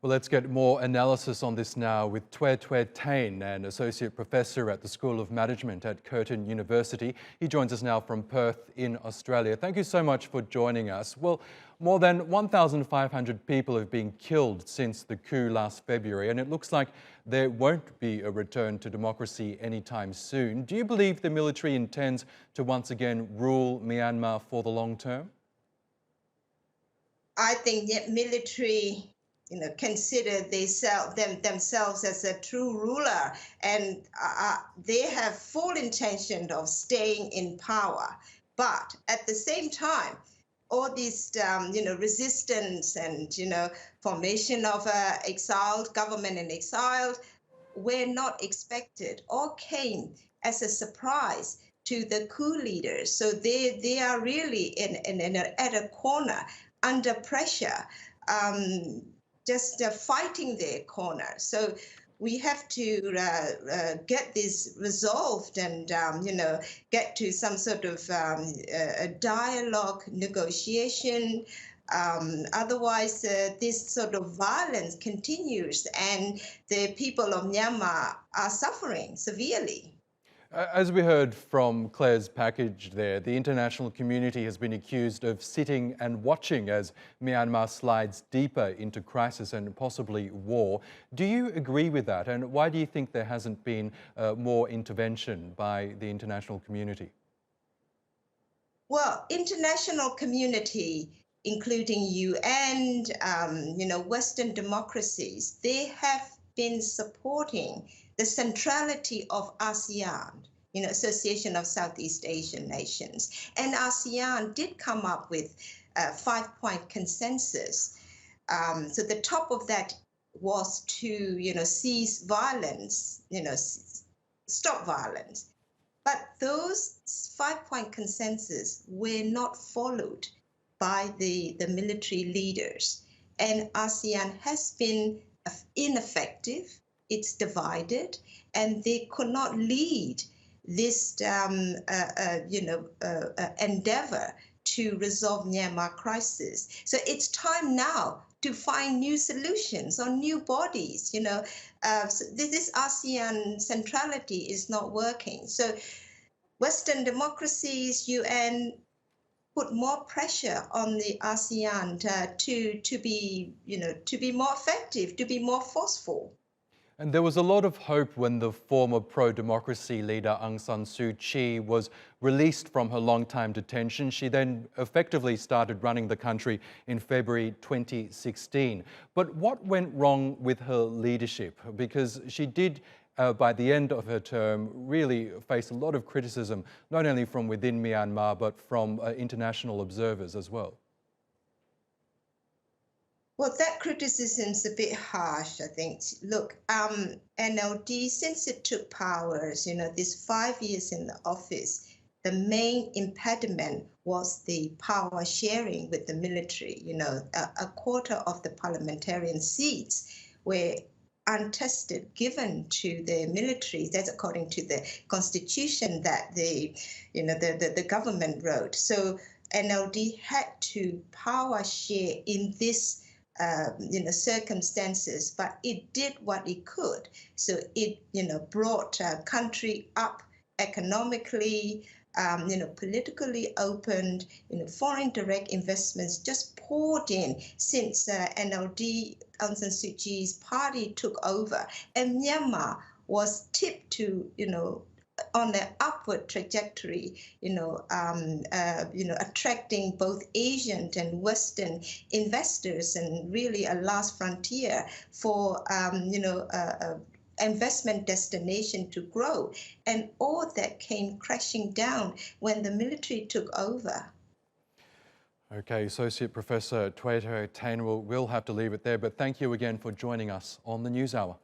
Well, let's get more analysis on this now with Htwe Htwe Thein, an associate professor at the School of Management at Curtin University. He joins us now from Perth in Australia. Thank you so much for joining us. Well, more than 1,500 people have been killed since the coup last February, and it looks like there won't be a return to democracy anytime soon. Do you believe the military intends to once again rule Myanmar for the long term? I think the military consider themselves as a true ruler, and they have full intention of staying in power. But at the same time, all these, resistance and, formation of exiled government and exiled were not expected or came as a surprise to the coup leaders. So they are really at a corner under pressure. Just fighting their corner. So we have to get this resolved and, get to some sort of a dialogue, negotiation. Otherwise, this sort of violence continues and the people of Myanmar are suffering severely. As we heard from Claire's package there, the international community has been accused of sitting and watching as Myanmar slides deeper into crisis and possibly war. Do you agree with that? And why do you think there hasn't been more intervention by the international community? Well, international community, including UN, Western democracies, they have been supporting the centrality of ASEAN, Association of Southeast Asian Nations. And ASEAN did come up with a 5-point consensus. So the top of that was to, cease violence, stop violence. But those 5-point consensus were not followed by the military leaders. And ASEAN has been ineffective. It's divided, and they could not lead this, endeavor to resolve Myanmar crisis. So it's time now to find new solutions or new bodies. So this ASEAN centrality is not working. So Western democracies, UN, put more pressure on the ASEAN to be more effective, to be more forceful. And there was a lot of hope when the former pro-democracy leader Aung San Suu Kyi was released from her long-time detention. She then effectively started running the country in February 2016. But what went wrong with her leadership? Because she did, by the end of her term, really face a lot of criticism, not only from within Myanmar, but from international observers as well. Well, that criticism's a bit harsh, I think. Look, NLD, since it took power, this 5 years in the office, the main impediment was the power sharing with the military. A quarter of the parliamentarian seats were untested, given to the military. That's according to the constitution that the government wrote. So NLD had to power share in this circumstances, but it did what it could. So it, brought a country up economically, politically opened, foreign direct investments just poured in since NLD, Aung San Suu Kyi's party took over, and Myanmar was tipped to, on an upward trajectory, attracting both Asian and Western investors, and really a last frontier for, investment destination to grow. And all that came crashing down when the military took over. Okay, Associate Professor Htwe Htwe Thein, we'll have to leave it there, but thank you again for joining us on the NewsHour.